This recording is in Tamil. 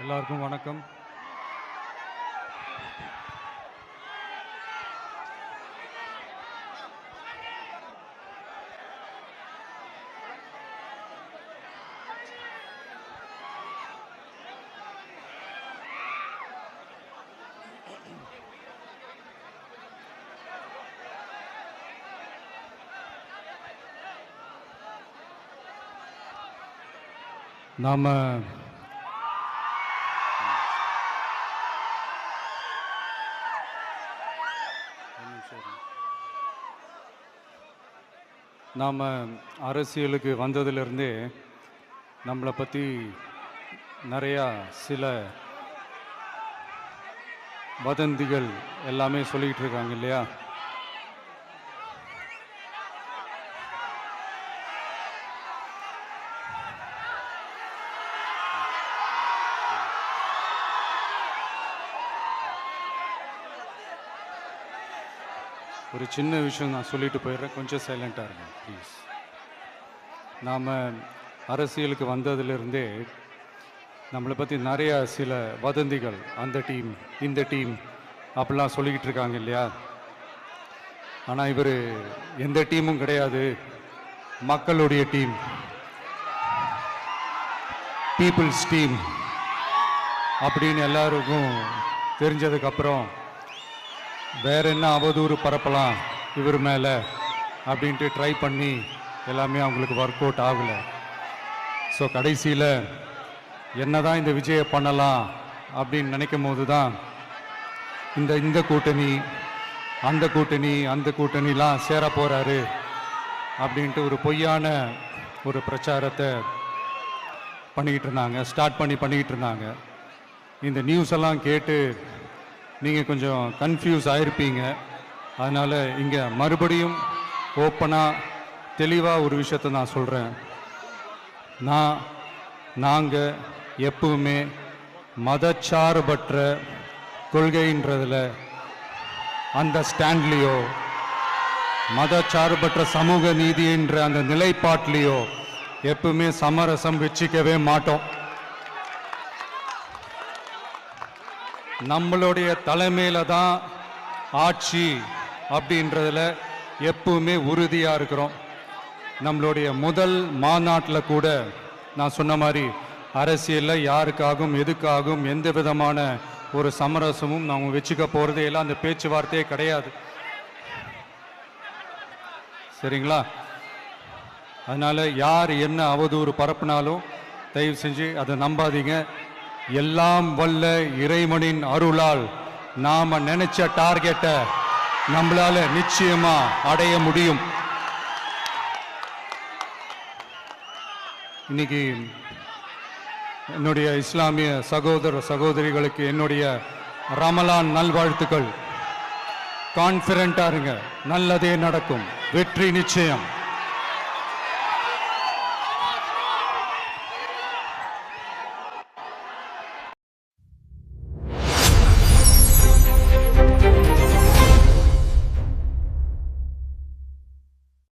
எல்லாருக்கும் வணக்கம். நாம அரசியலுக்கு வந்ததிலிருந்தே நம்மளை பற்றி நிறையா சில வதந்திகள் எல்லாமே சொல்லிக்கிட்டு இருக்காங்க இல்லையா? ஒரு சின்ன விஷயம் நான் சொல்லிட்டு போயிடுறேன், கொஞ்சம் சைலண்டாக இருங்க ப்ளீஸ். நாம் அரசியலுக்கு வந்ததிலிருந்தே நம்மளை பற்றி நிறையா சில வதந்திகள், அந்த டீம் இந்த டீம் அப்படிலாம் சொல்லிக்கிட்டு இருக்காங்க இல்லையா? ஆனால் இவர் எந்த டீமும் கிடையாது, மக்களுடைய டீம், பீப்புள்ஸ் டீம் அப்படின்னு எல்லாருக்கும் தெரிஞ்சதுக்கப்புறம் வேற என்ன அவதூறு பரப்பலாம் இவர் மேலே அப்படின்ட்டு ட்ரை பண்ணி எல்லாமே அவங்களுக்கு ஒர்க் அவுட் ஆகலை. ஸோ கடைசியில் என்ன தான் இந்த விஜயை பண்ணலாம் அப்படின்னு நினைக்கும் போது தான் இந்த கூட்டணி அந்த கூட்டணிலாம் சேர போகிறாரு அப்படின்ட்டு ஒரு பொய்யான ஒரு பிரச்சாரத்தை பண்ணிக்கிட்டு இருந்தாங்க. இந்த நியூஸ் எல்லாம் கேட்டு நீங்கள் கொஞ்சம் கன்ஃபியூஸ் ஆகிருப்பீங்க. அதனால் இங்கே மறுபடியும் ஓப்பனாக தெளிவாக ஒரு விஷயத்தை நான் சொல்கிறேன். நாங்கள் எப்பவுமே மதச்சார்பற்ற கொள்கைன்றதில், அந்த ஸ்டாண்ட்லேயோ, மதச்சார்பற்ற சமூக நீதின்ற அந்த நிலைப்பாட்டிலையோ எப்பவுமே சமரசம் வச்சுக்கவே மாட்டோம். நம்மளுடைய தலைமையில தான் ஆட்சி அப்படின்றதுல எப்பவுமே உறுதியாக இருக்கிறோம். நம்மளுடைய முதல் மாநாட்டில் கூட நான் சொன்ன மாதிரி அரசியலில் யாருக்காகவும் எதுக்காகவும் எந்த விதமான ஒரு சமரசமும் நாம் வச்சுக்க போகிறதே இல்லை, அந்த பேச்சுவார்த்தையே கிடையாது. சரிங்களா? அதனால் யார் என்ன அவதூறு பரப்புனாலும் தயவு செஞ்சு அதை நம்பாதீங்க. எல்லாம் வல்ல இறைவனின் அருளால் நாம நினைச்ச டார்கெட்டை நம்மளால நிச்சயமா அடைய முடியும். இன்னைக்கு என்னுடைய இஸ்லாமிய சகோதர சகோதரிகளுக்கு என்னுடைய ரமலான் நல்வாழ்த்துக்கள். கான்ஃபிடென்ட்டா இருங்க, நல்லதே நடக்கும், வெற்றி நிச்சயம்.